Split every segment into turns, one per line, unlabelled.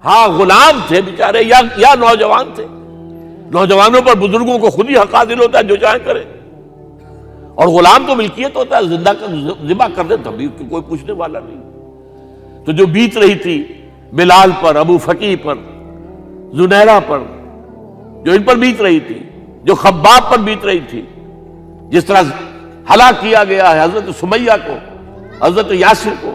ہاں غلام تھے بیچارے یا نوجوان تھے. نوجوانوں پر بزرگوں کو خود ہی حق حاصل ہوتا ہے، جو چاہے کرے. اور غلام تو ملکیت ہوتا ہے، زندہ ذبح کر دے تبھی کوئی پوچھنے والا نہیں. تو جو بیت رہی تھی بلال پر، ابو فقیہ پر، زنیرہ پر، جو ان پر بیت رہی تھی، جو خباب پر بیت رہی تھی، جس طرح ہلاک کیا گیا ہے حضرت سمیہ کو، حضرت یاسر کو،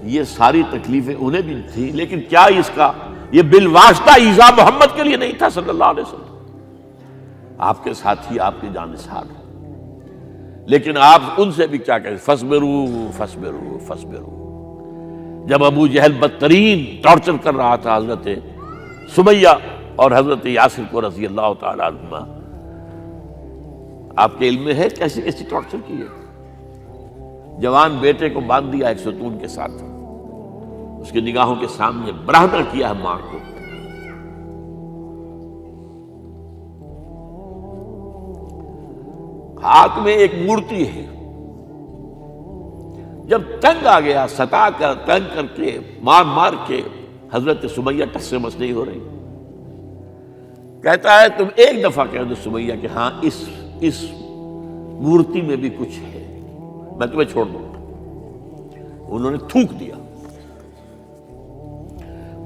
یہ ساری تکلیفیں انہیں بھی تھیں. لیکن کیا اس کا یہ بالواسطہ ایذا محمد کے لیے نہیں تھا صلی اللہ علیہ وسلم. آپ کے ساتھی آپ کی جانثار ہیں، لیکن آپ ان سے بھی کیا کہیں، فصبروا فصبروا فصبروا. جب ابو جہل بدترین ٹارچر کر رہا تھا حضرت سمیہ اور حضرت یاسر کو رضی اللہ تعالی عنہما، آپ کے علم میں ہے کیسی کیسی ٹارچر کی ہے. جوان بیٹے کو باندھ دیا ایک ستون کے ساتھ، اس کی نگاہوں کے سامنے برہنہ کیا ہے ماں کو. ہاتھ میں ایک مورتی ہے. جب تنگ آ گیا، ستا کر تنگ کر کے مار مار کے حضرت سمیہ ٹس سے مس نہیں ہو رہی. کہتا ہے تم ایک دفعہ کہہ دو سمیہ کہ ہاں اس مورتی میں بھی کچھ ہے، میں تمہیں چھوڑ دوں گا. انہوں نے تھوک دیا،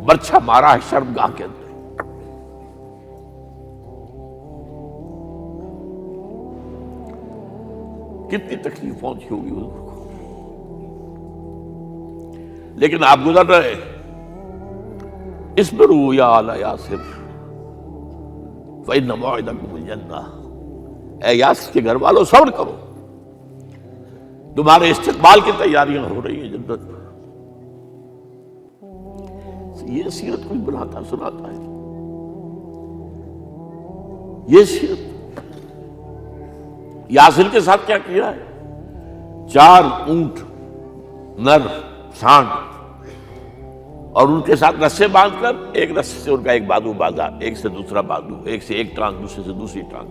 برچھا مارا ہے شرمگاہ کے اندر. کتنی تکلیف پہنچی ہوگی حضور کو. لیکن آپ گزر رہے، اصبروا یا آل یاسر فإن موعدکم الجنہ. اے یاسر کے گھر والوں صبر کرو، تمہارے استقبال کی تیاریاں ہو رہی ہیں جنت میں. یہ سیرت کوئی بناتا سناتا ہے، یہ سیرت. یاسر کے ساتھ کیا کیا ہے؟ 4 اونٹ نر سانڈ، اور ان کے ساتھ رسے باندھ کر ایک رسے سے ان کا ایک بازو باندھا، ایک سے دوسرا بازو، ایک سے ایک ٹانگ دوسرے سے دوسری ٹانگ.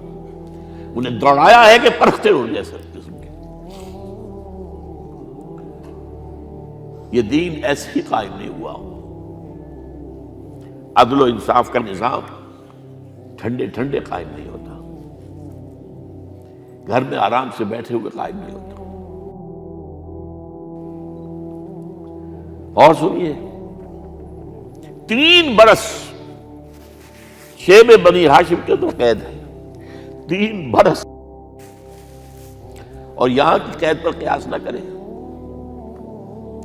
انہیں دوڑایا ہے کہ پرکھتے اڑ جیسے قسم کے. یہ دین ایسے ہی قائم نہیں ہوا. عدل و انصاف کا نظام ٹھنڈے ٹھنڈے قائم نہیں ہوتا، گھر میں آرام سے بیٹھے ہوئے قائم نہیں ہوتا. اور سنیے، 3 برس شیب بنی ہاشم کے اندر قید ہے. 3 برس. اور یہاں کی قید پر قیاس نہ کریں.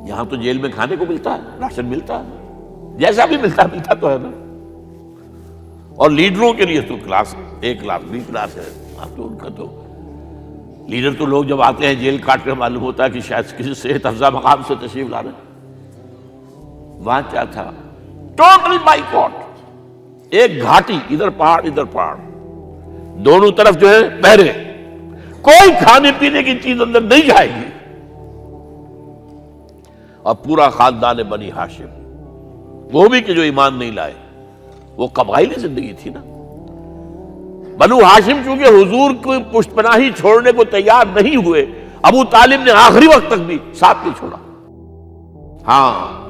یہاں تو جیل میں کھانے کو ملتا ہے، راشن ملتا ہے، جیسا بھی ملتا تو ہے نا. اور لیڈروں کے لیے تو class A class B class ہے. اب تو ان کا تو لیڈر تو لوگ جب آتے ہیں جیل کاٹ کر معلوم ہوتا ہے کہ شاید کسی صحت افزا مقام سے تشریف لا رہے ہیں. وہاں کیا تھا؟ Total boycott. ایک گھاٹی، ادھر پہاڑ ادھر پہاڑ، دونوں طرف جو ہے پہرے. کوئی کھانے پینے کی چیز اندر نہیں جائے گی. اور پورا خاندان بنی ہاشم، وہ بھی کہ جو ایمان نہیں لائے، وہ قبائلی زندگی تھی نا. بنو ہاشم چونکہ حضور کو پشت پناہی چھوڑنے کو تیار نہیں ہوئے، ابو طالب نے آخری وقت تک بھی ساتھ نہیں چھوڑا. ہاں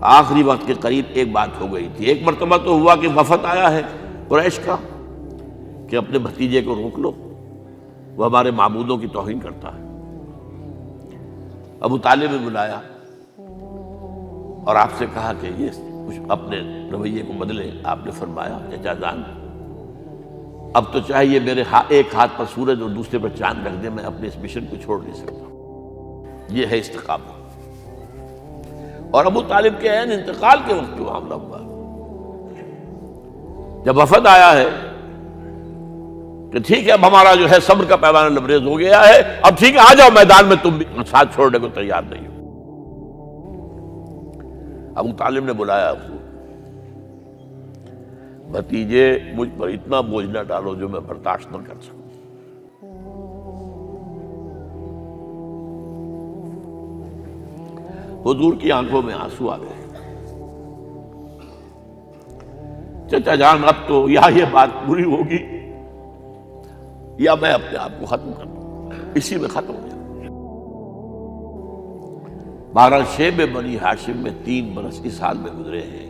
آخری وقت کے قریب ایک بات ہو گئی تھی. ایک مرتبہ تو ہوا کہ وفد آیا ہے قریش کا کہ اپنے بھتیجے کو روک لو، وہ ہمارے معبودوں کی توہین کرتا ہے. ابو طالب نے بلایا اور آپ سے کہا کہ یہ کچھ اپنے رویے کو بدلے. آپ نے فرمایا چچا جان، اب تو چاہے یہ میرے ایک ہاتھ پر سورج اور دوسرے پر چاند رکھ دے، میں اپنے اس مشن کو چھوڑ نہیں سکتا. یہ ہے استقامت. اور ابو طالب کے عین انتقال کے وقت جو معاملہ ہوا، جب وفد آیا ہے کہ ٹھیک ہے اب ہمارا جو ہے صبر کا پیمانہ لبریز ہو گیا ہے، اب ٹھیک ہے آ جاؤ میدان میں، تم بھی ساتھ چھوڑنے کو تیار نہیں ہو. ابو طالب نے بلایا، بھتیجے مجھ پر اتنا بوجھ نہ ڈالو جو میں برداشت نہ کر سکوں. حضور کی آنکھوں میں آنسو آ گئے. چچا جان اب تو یا یہ بات پوری ہوگی یا میں اپنے آپ کو ختم کر دوں، اسی میں ختم ہو جائے. بہرحال شیب بنی ہاشم میں 3 برس اس حال میں گزرے ہیں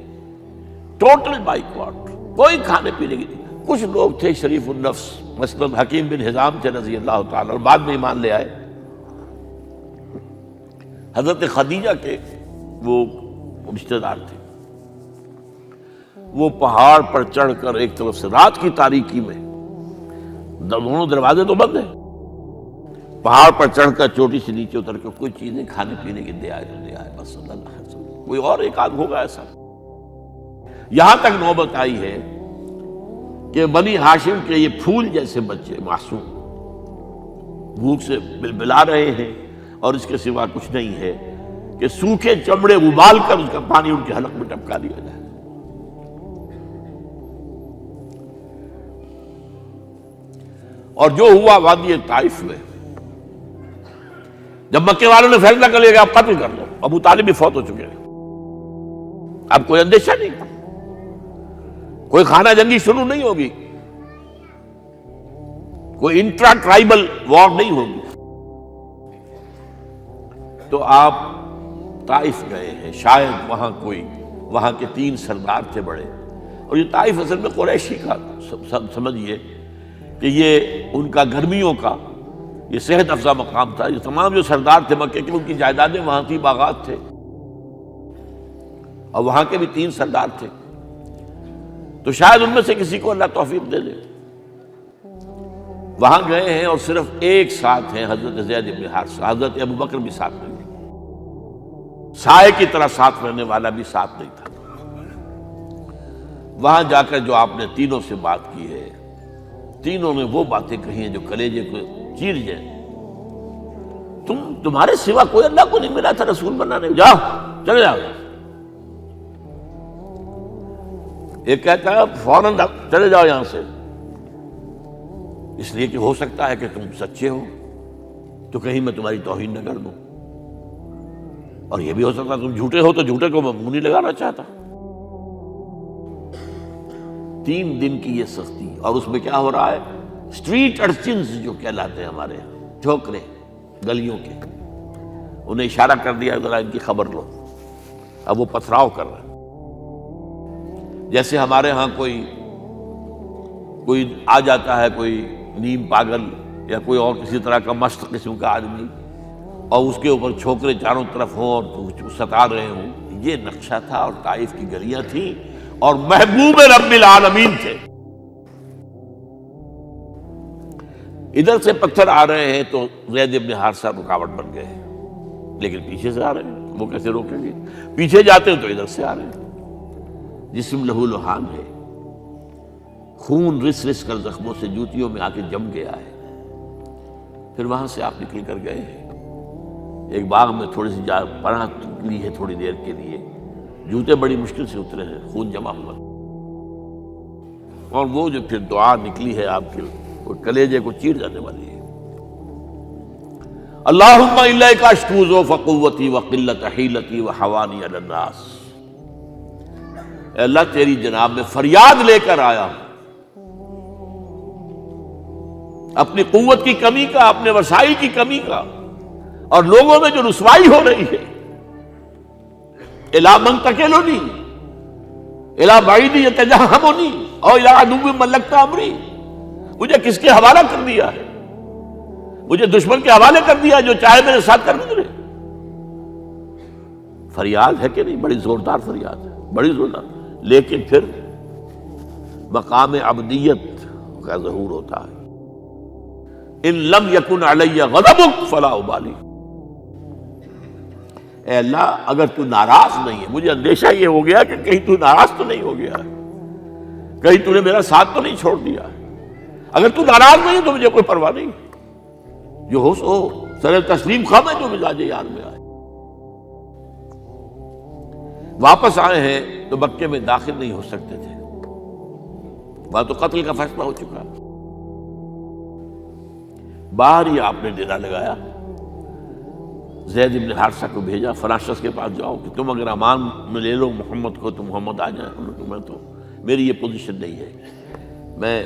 ٹوٹل بائیکاٹ، کوئی کھانے پینے کی نہیں۔ کچھ لوگ تھے شریف النفس، مثلا حکیم بن حزام تھے رضی اللہ تعالیٰ، اور بعد میں ایمان لے آئے۔ حضرت خدیجہ کے وہ رشتہ دار تھے، وہ پہاڑ پر چڑھ کر ایک طرف سے رات کی تاریکی میں، دونوں دروازے تو بند ہیں، پہاڑ پر چڑھ کر چوٹی سے نیچے اتر کر کوئی چیزیں کھانے پینے کی دے آئے تو دے آئے، بس صلی اللہ علیہ وسلم۔ کوئی اور ایک آدھ ہوگا ایسا۔ یہاں تک نوبت آئی ہے کہ بنی ہاشم کے یہ پھول جیسے بچے معصوم بھوک سے بلبلا رہے ہیں، اور اس کے سوا کچھ نہیں ہے کہ سوکھے چمڑے ابال کر اس کا پانی ان کے حلق میں ٹپکا دیا جائے۔ اور جو ہوا وادی طائف میں، جب مکے والوں نے فیصلہ کر لیا کہ آپ قتل کر لو، ابو طالب بھی فوت ہو چکے ہیں، اب کوئی اندیشہ نہیں، کوئی خانہ جنگی شروع نہیں ہوگی، کوئی انٹرا ٹرائبل وار نہیں ہوگی، تو آپ طائف گئے ہیں۔ شاید وہاں کے 3 سردار تھے بڑے، اور یہ طائف اصل میں قریشی کا سمجھیے کہ یہ ان کا گرمیوں کا یہ صحت افزا مقام تھا۔ یہ تمام جو سردار تھے مکے کے، ان کی جائیدادیں وہاں تھی، باغات تھے، اور وہاں کے بھی 3 سردار تھے، تو شاید ان میں سے کسی کو اللہ توفیق دے دے۔ وہاں گئے ہیں اور صرف ایک ساتھ ہیں، حضرت زید بن حارثہ، حضرت ابو بکر بھی ساتھ نہیں، سائے کی طرح ساتھ رہنے والا بھی ساتھ نہیں تھا۔ وہاں جا کر جو آپ نے تینوں سے بات کی ہے، تینوں نے وہ باتیں کہی ہیں جو کلیجے کو چیر جائیں۔ تمہارے سوا کوئی اللہ کو نہیں ملا تھا رسول بنانے، جاؤ چلے جاؤ۔ ایک کہتا ہے فوراً چلے جاؤ یہاں سے، اس لیے کہ ہو سکتا ہے کہ تم سچے ہو تو کہیں میں تمہاری توہین نہ کر دوں، اور یہ بھی ہو سکتا ہے تم جھوٹے ہو تو جھوٹے کو میں منہ نہیں لگانا چاہتا۔ 3 دن کی یہ سختی، اور اس میں کیا ہو رہا ہے، اسٹریٹ ارچنز جو کہلاتے ہیں ہمارے یہاں، ٹھوکرے گلیوں کے، انہیں اشارہ کر دیا ذرا ان کی خبر لو، اب وہ پتھراؤ کر رہے ہیں۔ جیسے ہمارے ہاں کوئی آ جاتا ہے، کوئی نیم پاگل یا کوئی اور کسی طرح کا مست قسم کا آدمی، اور اس کے اوپر چھوکرے چاروں طرف ہوں اور ستا رہے ہوں، یہ نقشہ تھا، اور طائف کی گلیاں تھیں، اور محبوب رب العالمین تھے۔ ادھر سے پتھر آ رہے ہیں تو زید بن حارثہ رکاوٹ بن گئے ہیں، لیکن پیچھے سے آ رہے ہیں، وہ کیسے روکیں گے؟ پیچھے جاتے ہیں تو ادھر سے آ رہے ہیں۔ جسم لہو لہان ہے، خون رس رس کر زخموں سے جوتیوں میں آ کے جم گیا ہے۔ پھر وہاں سے آپ نکل کر گئے ہیں، ایک باغ میں تھوڑی سی پناہ لی ہے تھوڑی دیر کے لیے، جوتے بڑی مشکل سے اترے ہیں، خون جمع ہوا، اور وہ جو پھر دعا نکلی ہے آپ کے، وہ کلیجے کو چیر جانے والی ہے۔ اللہم الیک اشکو ضعف قوتی وقلت حیلتی وحوانی علی الناس، اے اللہ تیری جناب میں فریاد لے کر آیا ہوں، اپنی قوت کی کمی کا، اپنے وسائل کی کمی کا، اور لوگوں میں جو رسوائی ہو رہی ہے، الی من تکلنی الی بعید یتجہمنی او الی عدو ملکت امری، مجھے کس کے حوالہ کر دیا ہے، مجھے دشمن کے حوالے کر دیا جو چاہے میرے ساتھ کر گزرے۔ فریاد ہے کہ نہیں؟ بڑی زوردار فریاد ہے، بڑی زوردار، لیکن پھر مقام عبدیت کا ظہور ہوتا ہے۔ ان لم یکن علی غضبک فلا ابالی، اے اللہ اگر تو ناراض نہیں ہے، مجھے اندیشہ یہ ہو گیا کہ کہیں تو ناراض تو نہیں ہو گیا ہے، کہیں تو نے میرا ساتھ تو نہیں چھوڑ دیا ہے، اگر تو ناراض نہیں ہے تو مجھے کوئی پرواہ نہیں، جو ہو سو سر تسلیم خم ہے جو مزاج یار میں آئے۔ واپس آئے ہیں تو مکے میں داخل نہیں ہو سکتے تھے، وہاں تو قتل کا فیصلہ ہو چکا، باہر ہی آپ نے ڈیرا لگایا، زید بن حارثہ کو بھیجا، فلاں شخص کے پاس جاؤ کہ تم اگر امان میں لے لو محمد کو تو محمد آ جائیں، میں تو میری یہ پوزیشن نہیں ہے، میں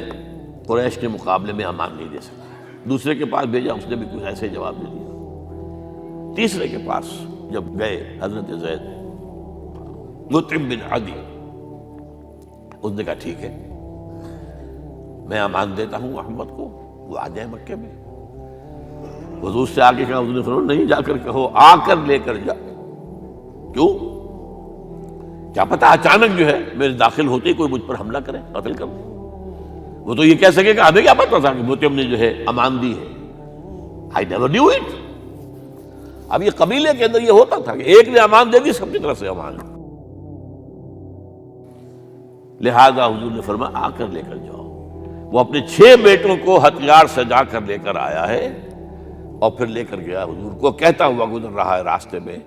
قریش کے مقابلے میں امان نہیں دے سکتا۔ دوسرے کے پاس بھیجا، اس نے بھی کچھ ایسے جواب دے دیا۔ تیسرے کے پاس جب گئے حضرت زید، مطعم بن عدی، اس نے کہا ٹھیک ہے، میں امان دیتا ہوں محمد کو، وہ آ جائے مکے میں۔ حضور سے آگے کہا، حضور نے فرمایا نہیں جا کر کہو، آ کر لے کر جا۔ کیوں؟ کیا پتا اچانک جو ہے میرے داخل ہوتے ہی کوئی مجھ پر حملہ کرے، قتل کر دے۔ وہ تو یہ کہہ سکے کہ ہمیں کیا پتا تھا کہ موتیم نے جو ہے امان دی ہے، I never knew it۔ اب یہ قبیلے کے اندر یہ ہوتا تھا کہ ایک نے امان دے دی، سب کی طرف سے امان۔ لہذا حضور نے فرمایا آ کر لے کر جاؤ۔ وہ اپنے 6 بیٹوں کو ہتھیار سجا کر لے کر آیا ہے اور پھر لے کر گیا حضور کو، کہتا ہوا گزر رہا ہے راستے میں،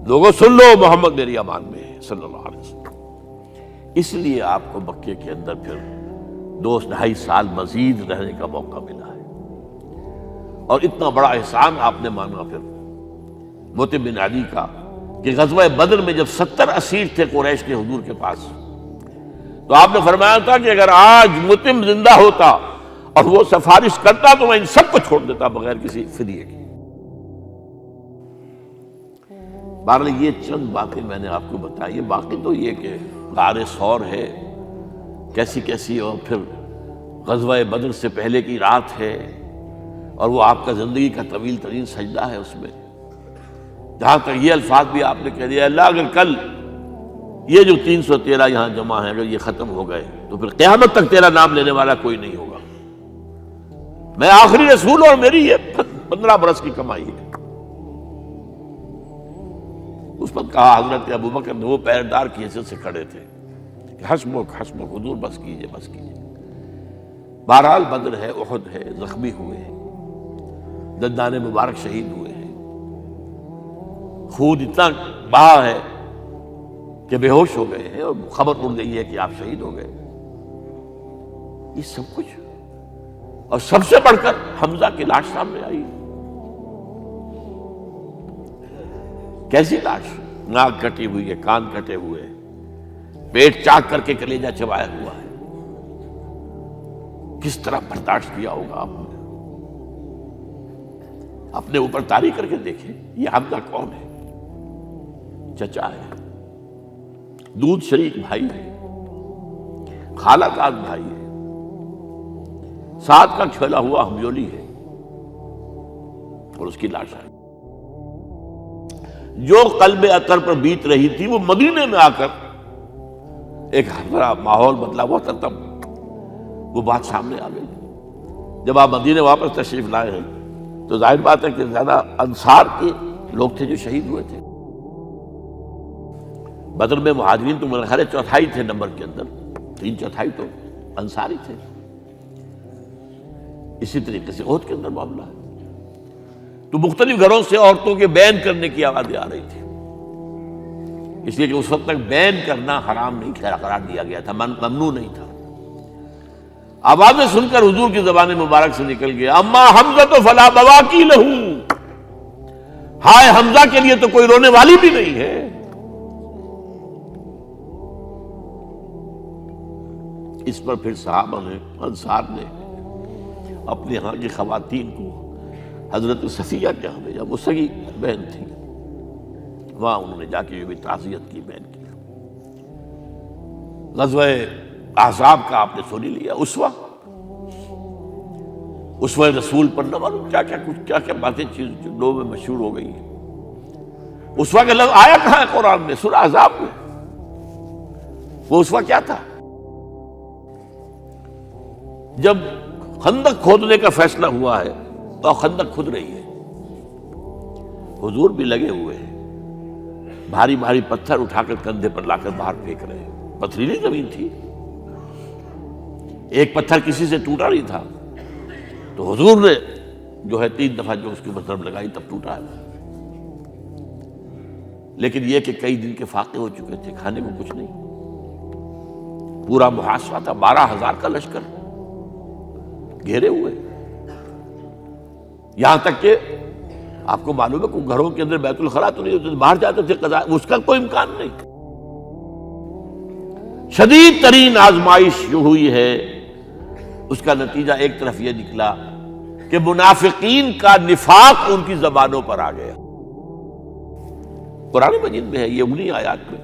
لوگوں سن لو محمد میری امان میں ہے صلی اللہ علیہ وسلم۔ اس لیے آپ کو مکے کے اندر پھر 2.5 سال مزید رہنے کا موقع ملا ہے، اور اتنا بڑا احسان آپ نے مانا پھر موتیم بن عدی کا کہ غزوہ بدر میں جب 70 اسیر تھے قریش کے حضور کے پاس، تو آپ نے فرمایا تھا کہ اگر آج موتیم زندہ ہوتا اور وہ سفارش کرتا تو میں ان سب کو چھوڑ دیتا بغیر کسی فدیے کے۔ بہرحال یہ چند باتیں میں نے آپ کو بتائی، باقی تو یہ کہ غار ثور ہے کیسی کیسی، اور پھر غزوہ بدر سے پہلے کی رات ہے، اور وہ آپ کا زندگی کا طویل ترین سجدہ ہے اس میں، جہاں تک یہ الفاظ بھی آپ نے کہہ دیا، اللہ اگر کل یہ جو 313 یہاں جمع ہیں اگر یہ ختم ہو گئے تو پھر قیامت تک تیرا نام لینے والا کوئی نہیں ہوگا، میں آخری رسول اور میری یہ 15 برس کی کمائی ہے۔ اس پر کہا حضرت ابوبکر نے، وہ پہرےدار کی حیثیت سے کھڑے تھے، کہ حسبک حسبک حضور بس کیجئے بس کیجئے۔ بہرحال بدر ہے، احد ہے، زخمی ہوئے ہیں، دندان مبارک شہید ہوئے ہیں، خون اتنا بہا ہے کہ بے ہوش ہو گئے ہیں، اور خبر اڑ گئی ہے کہ آپ شہید ہو گئے۔ یہ سب کچھ، اور سب سے بڑھ کر حمزہ کی لاش سامنے آئی۔ کیسی لاش؟ ناک کٹی ہوئی ہے، کان کٹے ہوئے ہیں، پیٹ چاک کر کے کلیجہ چبایا ہوا ہے۔ کس طرح برداشت کیا ہوگا آپ نے؟ اپنے اوپر تاری کر کے دیکھیں، یہ حمزہ کون ہے؟ چچا ہے، دودھ شریک بھائی ہے، خالہ داد بھائی ہے، ساتھ کا کھیلا ہوا ہمجولی ہے، اور اس کی لاش ہے۔ جو قلب اطہر پر بیت رہی تھی وہ مدینے میں آ کر ایک بڑا ماحول بدلا ہوا تھا، تب وہ بات سامنے آ گئی۔ جب آپ مدینے واپس تشریف لائے ہیں تو ظاہر بات ہے کہ زیادہ انصار کے لوگ تھے جو شہید ہوئے تھے۔ بدر میں مہاجرین تو میرے خیال ہے 1/4 تھے نمبر کے اندر، 3/4 تو انصاری تھے۔ اسی طریقے سے احد کے اندر معاملہ ہے، تو مختلف گھروں سے عورتوں کے بین کرنے کی آوازیں آ رہی تھی، اس لیے کہ اس وقت تک بین کرنا حرام نہیں قرار دیا گیا تھا، ممنوع نہیں تھا۔ آوازیں سن کر حضور کی زبان مبارک سے نکل گیا، اما حمزہ تو فلا بواکی لہو، ہائے حمزہ کے لیے تو کوئی رونے والی بھی نہیں ہے۔ اس پر پھر صحابہ نے، انصار نے اپنے ہاں کی خواتین کو حضرت صفیہ کے ہاں بھیجا، وہ سگی بہن تھی، وہاں انہوں نے جا کے یہ بھی تعزیت کی بہن کی۔ غزوہ احزاب کا آپ نے سنی لیا، اسوہ رسول پر نہ معلوم کیا کیا باتیں چیز لوگوں میں مشہور ہو گئی ہیں۔ اسوہ کا لفظ آیا کہاں ہے قرآن میں؟ سورہ احزاب میں۔ وہ اسوہ کیا تھا؟ جب خندق کھودنے کا فیصلہ ہوا ہے تو خندق کھود رہی ہے، حضور بھی لگے ہوئے ہیں، بھاری بھاری پتھر اٹھا کر کندھے پر لا کر باہر پھینک رہے ہیں، پتھریلی زمین تھی، ایک پتھر کسی سے ٹوٹا نہیں تھا، تو حضور نے جو ہے 3 دفعہ جو اس کے اوپر ضرب لگائی تب ٹوٹا ہے۔ لیکن یہ کہ کئی دن کے فاقے ہو چکے تھے، کھانے کو کچھ نہیں، پورا محاصرہ تھا، 12,000 کا لشکر گھیرے ہوئے، یہاں تک کہ آپ کو معلوم ہے کہ گھروں کے اندر بیت الخلا تو نہیں ہوتے، باہر جاتے تھے قضاء، اس کا کوئی امکان نہیں۔ شدید ترین آزمائش جو ہوئی ہے اس کا نتیجہ ایک طرف یہ نکلا کہ منافقین کا نفاق ان کی زبانوں پر آ گیا۔ قرآن مجید میں ہے یہ، انہی آیات میں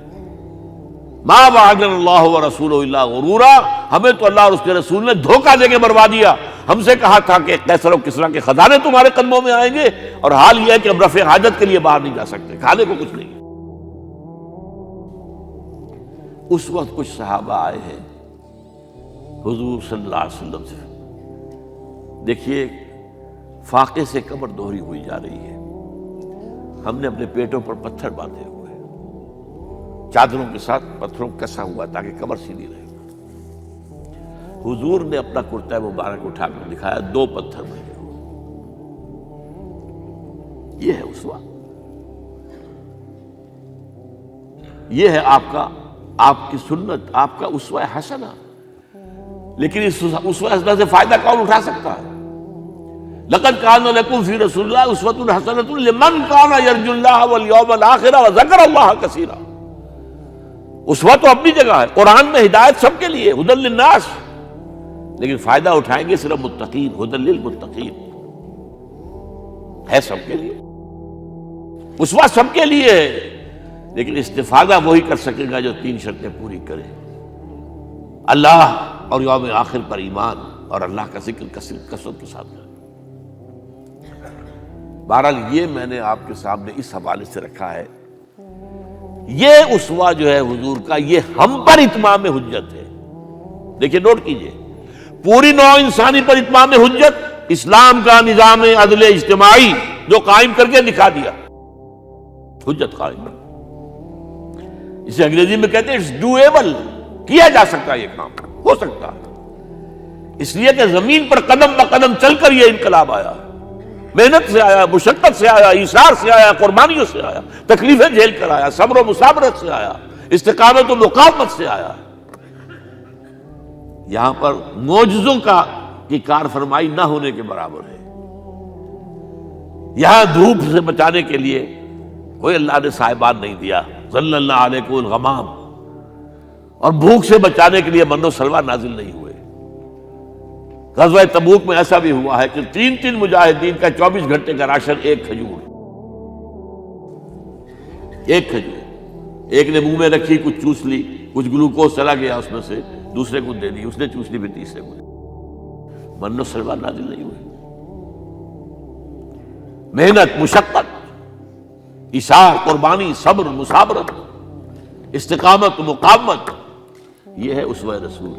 ما وعدنا اللہ ورسولہ الا غرورا، ہمیں تو اللہ اور اس کے رسول نے دھوکہ دے کے مروا دیا۔ ہم سے کہا تھا کہ قیصر و کسریٰ کے خزانے تمہارے قدموں میں آئیں گے، اور حال یہ ہے کہ اب رفع حاجت کے لیے باہر نہیں جا سکتے، کھانے کو کچھ نہیں۔ اس وقت کچھ صحابہ آئے ہیں حضور صلی اللہ علیہ وسلم سے، دیکھیے فاقے سے کمر دوہری ہوئی جا رہی ہے، ہم نے اپنے پیٹوں پر پتھر باندھے ہوئے، چادروں کے ساتھ پتھروں کسا ہوا تاکہ کمر سیدھی رہے۔ حضور نے اپنا کرتا مبارک اٹھا کر دکھایا، 2 پتھر بنے ہوئے۔ یہ ہے اسوہ، یہ ہے آپ کی سنت، آپ کا اسوہ حسنہ۔ لیکن اس اسوہ حسنہ سے فائدہ کون اٹھا سکتا ہے؟ لقد کان لکم فی رسول اللہ اسوۃ حسنۃ لمن کان یرجو اللہ والیوم الآخر وذکر اللہ کثیرا۔ اسوہ تو اپنی جگہ ہے، قرآن میں ہدایت سب کے لیے، ھدی للناس، لیکن فائدہ اٹھائیں گے صرف متقین، ھدی للمتقین ہے سب کے لیے، اسوہ سب کے لیے ہے، لیکن استفادہ وہی کر سکے گا جو 3 شرطیں پوری کرے: اللہ اور یوم آخر پر ایمان، اور اللہ کا ذکر کثرت کے ساتھ کرے۔ بہرحال یہ میں نے آپ کے سامنے اس حوالے سے رکھا ہے، یہ اسوہ جو ہے حضور کا، یہ ہم پر اتمام حجت ہے۔ دیکھیے نوٹ کیجئے، پوری نوع انسانی پر اتمام حجت، اسلام کا نظام عدل اجتماعی جو قائم کر کے دکھا دیا، حجت قائم ہے۔ اسے انگریزی میں کہتے ہیں اٹس ڈویبل، کیا جا سکتا ہے، یہ کام ہو سکتا ہے، اس لیے کہ زمین پر قدم بقدم چل کر یہ انقلاب آیا، محنت سے آیا، مشقت سے آیا، ایثار سے آیا، قربانیوں سے آیا، تکلیفیں جھیل کر آیا، صبر و مصابرت سے آیا، استقامت و مقاومت سے آیا۔ یہاں پر معجزوں کی کار فرمائی نہ ہونے کے برابر ہے۔ یہاں دھوپ سے بچانے کے لیے کوئی اللہ نے صاحبان نہیں دیا، ظل اللہ علیکم الغمام، اور بھوک سے بچانے کے لیے من و سلوہ نازل نہیں ہوئے۔ غزوہ تبوک میں ایسا بھی ہوا ہے کہ 3 مجاہدین کا 24 گھنٹے کا راشن ایک کھجور، ایک نے منہ میں رکھی، کچھ چوس لی، کچھ گلوکوز چلا گیا اس میں سے، دوسرے کو دے دی، اس نے چوس لی، پھر تیسرے کو۔ من و سلوہ نازل نہیں ہوئے۔ محنت، مشقت، ایثار، قربانی، صبر، مصابرت، استقامت، مقاومت، یہ ہے اسوہ رسول۔